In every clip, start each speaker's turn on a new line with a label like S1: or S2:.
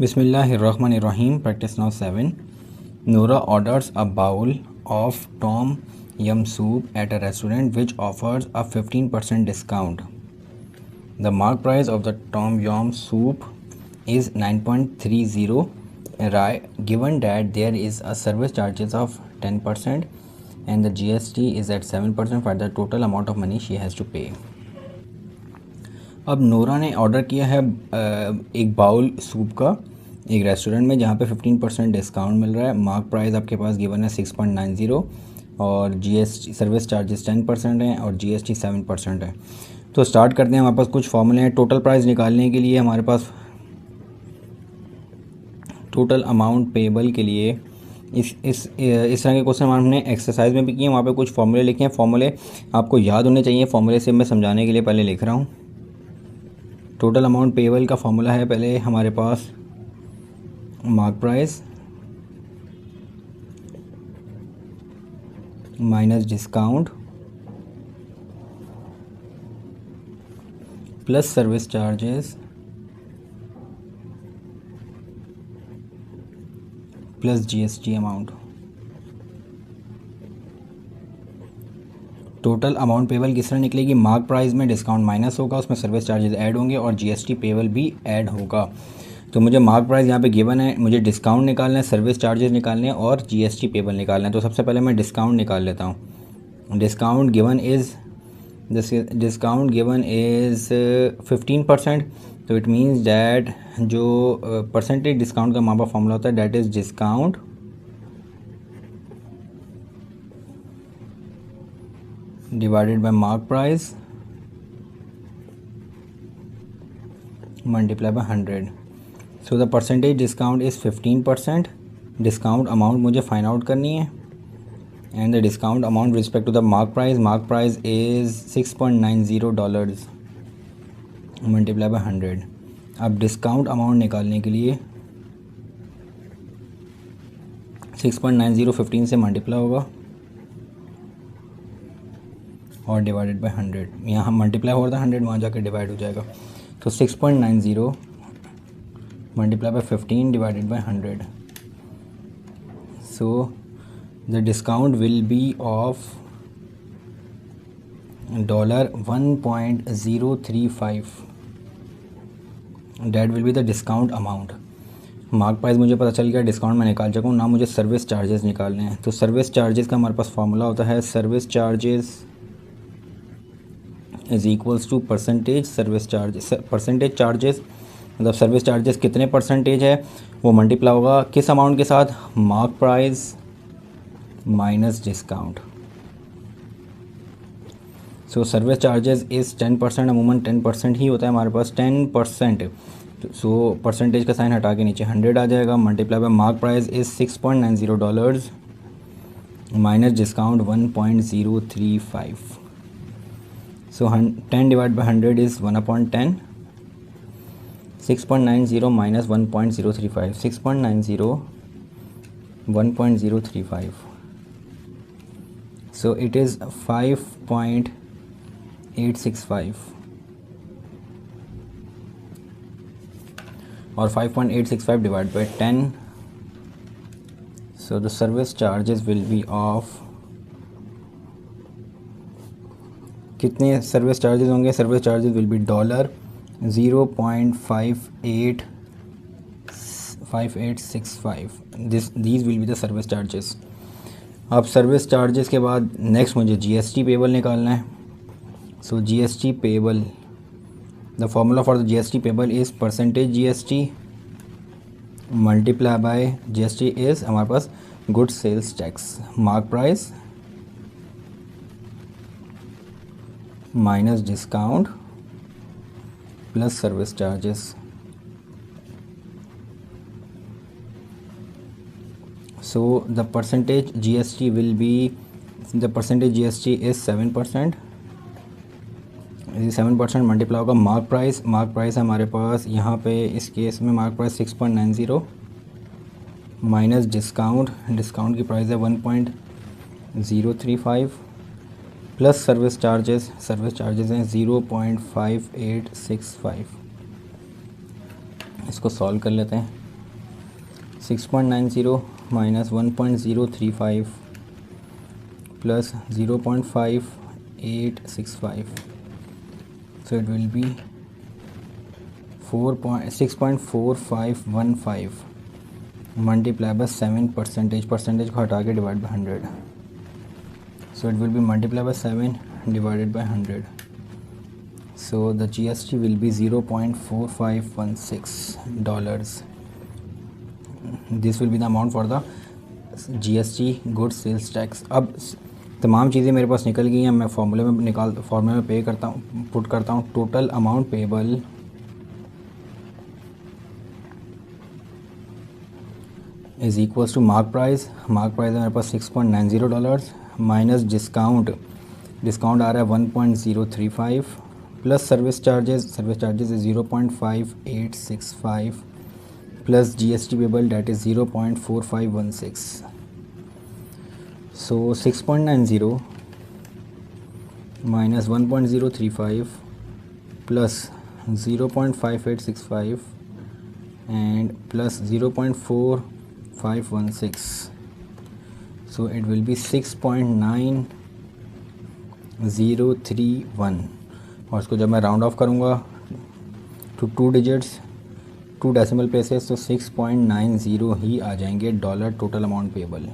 S1: Bismillahirrahmanirrahim. Practice now 7. Nora orders a bowl of tom yum soup at a restaurant which offers a 15% discount. The mark price of the tom yum soup is 9.30 given that there is a service charges of 10% and the GST is at 7% for the total amount of money she has to pay. अब Nora ने order किया है एक bowl soup का एक restaurant में जहाँ पे 15% डिस्काउंट मिल रहा है। मार्क प्राइस आपके पास गिवन है 6.90 और जीएसटी सर्विस चार्जेस 10% हैं और जीएसटी 7% है। तो स्टार्ट करते हैं। हमारे पास कुछ फॉर्मूले हैं। टोटल प्राइस निकालने के लिए हमारे पास टोटल अमाउंट पेबल के लिए इस तरह के क्वेश्चन हमने एक्सरसाइज में भी किए। वहाँ पे कुछ फॉर्मूले लिखे हैं। फॉर्मूले आपको याद होने चाहिए। फॉर्मूले से मैं समझाने के लिए पहले लिख रहा हूँ। टोटल अमाउंट पेबल का फॉर्मूला है पहले हमारे पास mark price minus discount plus service charges plus GST amount. Total amount payable किस तरह निकलेगी? मार्क प्राइस में डिस्काउंट माइनस होगा, उसमें सर्विस चार्जेस ऐड होंगे और जीएसटी पेबल भी ऐड होगा। तो मुझे मार्क प्राइस यहाँ पे गिवन है, मुझे डिस्काउंट निकालना है, सर्विस चार्जेस निकालने हैं और जीएसटी पेबल निकालना है। तो सबसे पहले मैं डिस्काउंट निकाल लेता हूँ। Discount given is 15%। तो इट मीन्स डैट जो परसेंटेज डिस्काउंट का मापा फॉर्मूला होता है that is discount divided by mark price multiplied by 100. So the percentage discount is 15%. Discount amount मुझे फाइंड आउट करनी है and the discount amount respect to the mark price is $6.90 multiply by 100। अब discount amount निकालने के लिए 6.90 15 से multiply होगा और डिवाइडेड बाय 100। यहाँ मल्टीप्लाई हो रहा था 100, वहाँ जाकर डिवाइड हो जाएगा। तो 6.90 multiply bye 15 divided by 100। So the discount will be of $1.035। That will be the discount amount. Mark price मुझे पता चल गया, डिस्काउंट मैं निकाल चुका हूँ। ना मुझे सर्विस चार्जेस निकालने हैं। तो सर्विस चार्जेस का हमारे पास फॉर्मूला होता है service charges is equals to percentage service charges. Percentage charges मतलब सर्विस चार्जेस कितने परसेंटेज है वो मल्टीप्लाई होगा किस अमाउंट के साथ? Mark price minus discount. So service charges is 10%। अमूमन 10% ही होता है हमारे पास 10%। सो परसेंटेज का साइन हटा के नीचे 100 आ जाएगा multiply by mark price is $6.90 minus discount 1.035। So 10 divided by 100 is 1/10. 6.90 minus 1.035. 6.90 1.035. So it is 5.865 or 5.865 divided by 10. So the service charges will be of कितने सर्विस चार्जेस होंगे? Service charges will be $0.5865। These will be the service charges. अब service charges के बाद next मुझे GST payable निकालना है। So GST payable, the formula for the GST payable is percentage GST multiply by GST is हमारे पास goods sales tax. Mark price minus discount plus service charges। So the percentage GST will be, the percentage GST is 7%। 7% multiply होगा mark price हमारे पास यहाँ पे इस case में mark price 6.90 minus discount की price है 1.035 प्लस सर्विस चार्जेस हैं 0.5865। इसको सॉल्व कर लेते हैं। 6.90 minus 1.035 plus 0.5865, so it will be 6.4515 multiplied by 7 percentage को हटा के divide by 100, so it will be multiplied by 7 divided by 100, so the GST will be $0.4516. This will be the amount for the GST good sales tax. अब तमाम चीज़ें मेरे पास निकल गई हैं. मैं फार्मूले में पे करता हूँ, पुट करता हूँ. Total amount payable is equals to mark price है मेरे पास $6.90 माइनस डिस्काउंट आ रहा है 1.035 plus service charges is 0.5865 plus GST payable, that is 0.4516. So 6.90 minus 1.035 plus 0.5865 and plus 0.4516, so it will be 6.9031. और इसको जब मैं राउंड ऑफ करूँगा टू 2 डिजिट्स 2 डेसिमल प्लेसेस, तो 6.90 ही आ जाएंगे dollar total amount payable.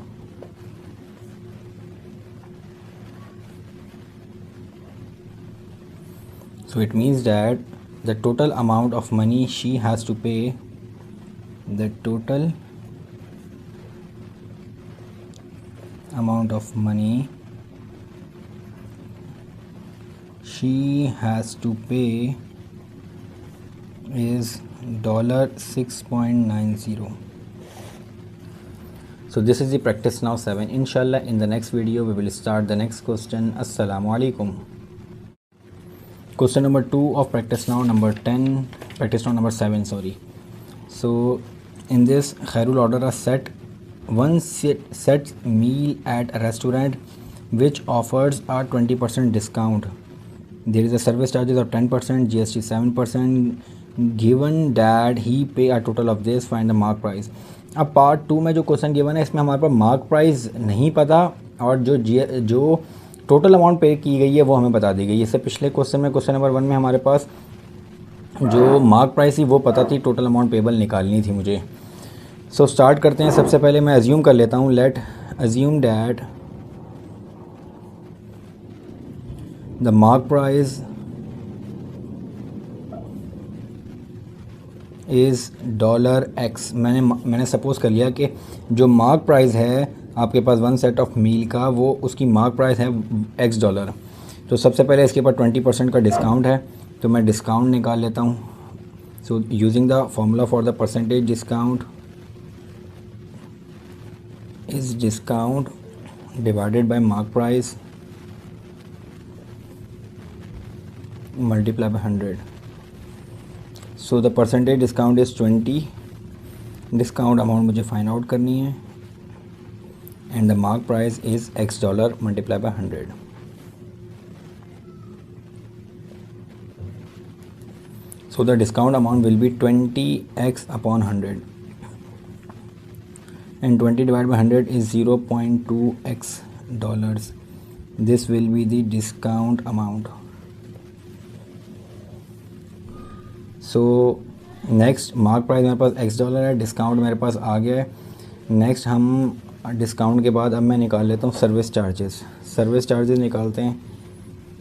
S1: So it means that the total amount of money she has to pay, the total amount of money she has to pay is $6.90. So this is the practice now 7. Inshallah in the next video we will start the next question. Assalamu alaikum. Question number 2 of practice now number 7, sorry. So in this Khairul order a set meal at a restaurant which offers a 20% discount. There is a service charges of 10%, GST 7%. Given that he pay a total of this, find the mark price. अब part 2 में जो question given है इसमें हमारे पास mark price नहीं पता और जो टोटल अमाउंट पे की गई है वो हमें बता दी गई है. इससे पिछले क्वेश्चन नंबर 1 में हमारे पास जो मार्क प्राइस थी वो पता थी, टोटल अमाउंट पेबल निकालनी थी मुझे. सो स्टार्ट करते हैं. सबसे पहले मैं अज्यूम कर लेता हूँ, late assume that the mark price is $X. मैंने सपोज़ कर लिया कि जो मार्क प्राइस है आपके पास 1 सेट ऑफ मील का, वो उसकी मार्क प्राइस है $X. तो सबसे पहले इसके ऊपर 20% का डिस्काउंट है, तो मैं डिस्काउंट निकाल लेता हूँ. So using the formula for the percentage discount is discount divided by mark price multiply by 100. So the percentage discount is 20. Discount amount मुझे फाइंड आउट करनी है and the mark price is $X multiply by 100. So the discount amount will be 20x upon 100 and 20 divided by 100 is $0.2x. This will be the discount amount. So next mark price मेरे पास $X है, discount मेरे पास आ गया है. Next हम discount के बाद अब मैं निकाल लेता हूँ सर्विस चार्जेस निकालते हैं.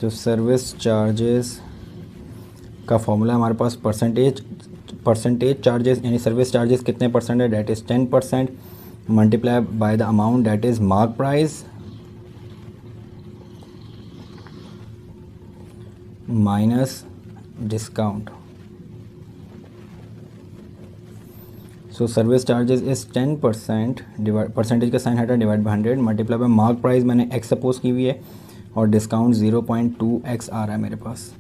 S1: तो सर्विस चार्जेस का फॉर्मूला हमारे पास परसेंटेज चार्जेस यानी सर्विस चार्जेस कितने परसेंट है, that is 10% multiply by the amount that is mark price minus discount. So service charges is 10%, percentage का साइन हटा, divide by 100 multiply by mark price मैंने x suppose की हुई है और डिस्काउंट 0.2x आ रहा है मेरे पास.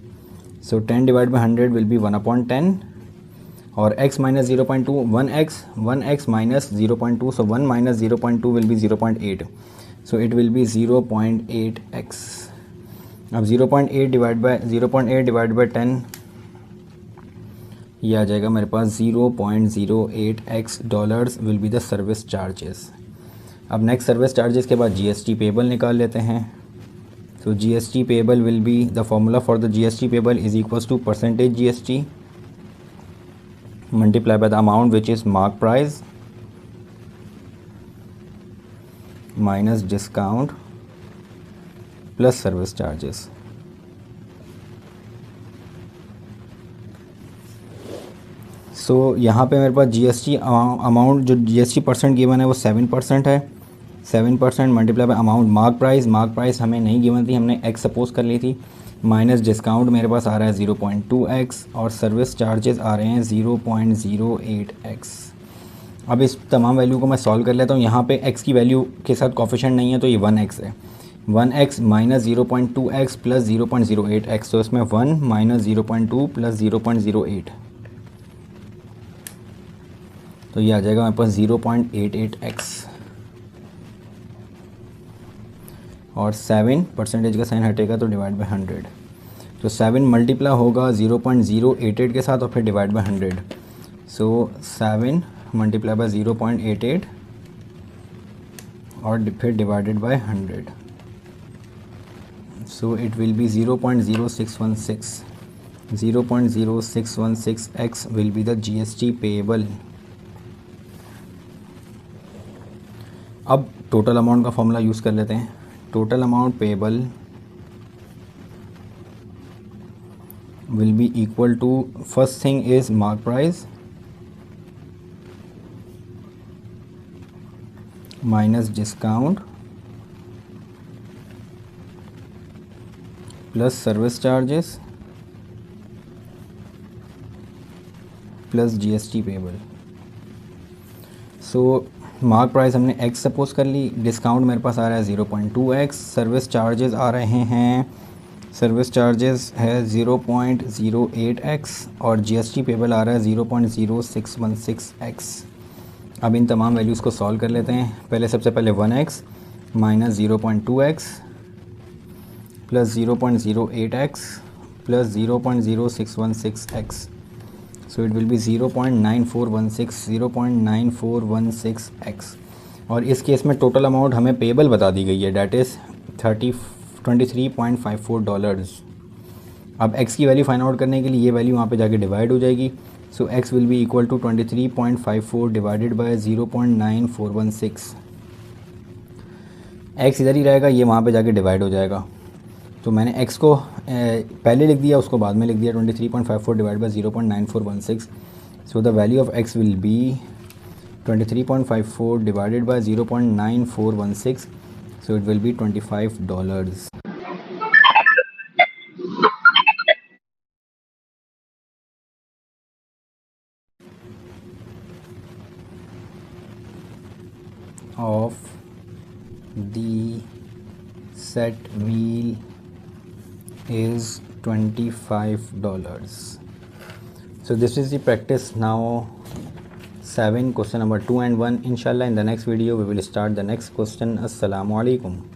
S1: सो 10 डिवाइड बाय 100 विल बी 1/10 और x minus 0.2 1x minus 0.2, so 1 minus 0.2 will be 0.8. So it will B 0.8x. अब 0.8 डिवाइड बाय 10 ये आ जाएगा मेरे पास 0.08x dollars will be the service charges. अब नेक्स्ट सर्विस चार्जेस के बाद जीएसटी पेबल निकाल लेते हैं। तो GST payable will be the formula for the GST payable is equals to percentage GST multiply by the amount which is mark price minus discount plus service charges. So यहाँ पे मेरे पास GST amount जो GST percent given है वो 7% है। 7% multiply bye amount mark price हमें नहीं गिवन थी, हमने एक्स सपोज कर ली थी, माइनस डिस्काउंट मेरे पास आ रहा है 0.2x और सर्विस चार्जेस आ रहे हैं 0.08x। अब इस तमाम वैल्यू को मैं सॉल्व कर लेता हूँ। यहाँ पे x की वैल्यू के साथ कोफिशिएंट नहीं है तो ये 1x है। 1x minus 0.2x plus 0.08x, तो इसमें 1 माइनस 0.2 प्लस 0.08, तो ये आ जाएगा मेरे पास 0.88x और 7% का साइन हटेगा तो डिवाइड बाय 100, तो 7 मल्टीप्लाई होगा 0.088 के साथ और फिर divide by 100। So 7 multiply by 0.88 और फिर divided by 100, so it will be 0.0616। 0.0616x will be the GST payable. अब टोटल अमाउंट का फॉर्मूला यूज़ कर लेते हैं। Total amount payable will be equal to, first thing is mark price minus discount plus service charges plus GST payable. So mark price हमने x suppose कर ली, discount मेरे पास आ रहा है 0.2x, सर्विस चार्जेस आ रहे हैं, सर्विस चार्जेस है 0.08x और जीएसटी पेबल आ रहा है 0.0616x। अब इन तमाम वैल्यूज़ को सॉल्व कर लेते हैं। पहले सबसे पहले 1x minus 0.2x plus 0.08x plus 0.0616x, so it will be 0.9416x। और इस केस में टोटल अमाउंट हमें पेबल बता दी गई है, डैट इज़ 23.54 डॉलर्स। अब x की वैल्यू फाइंड आउट करने के लिए ये वैल्यू वहाँ पे जाके डिवाइड हो जाएगी। So x will be equal to 23.54 divided by 0.9416। x इधर ही रहेगा, ये वहाँ पे जाके डिवाइड हो जाएगा। तो मैंने x को पहले लिख दिया, उसको बाद में लिख दिया, 23.54 divide by 0.9416। So the value of x will B 23.54 divided by 0.9416, so it will B $25। of the set meal is $25. So this is the practice. Now 7, question number 2 and 1. Inshallah in the next video we will start the next question. Assalamu alaikum.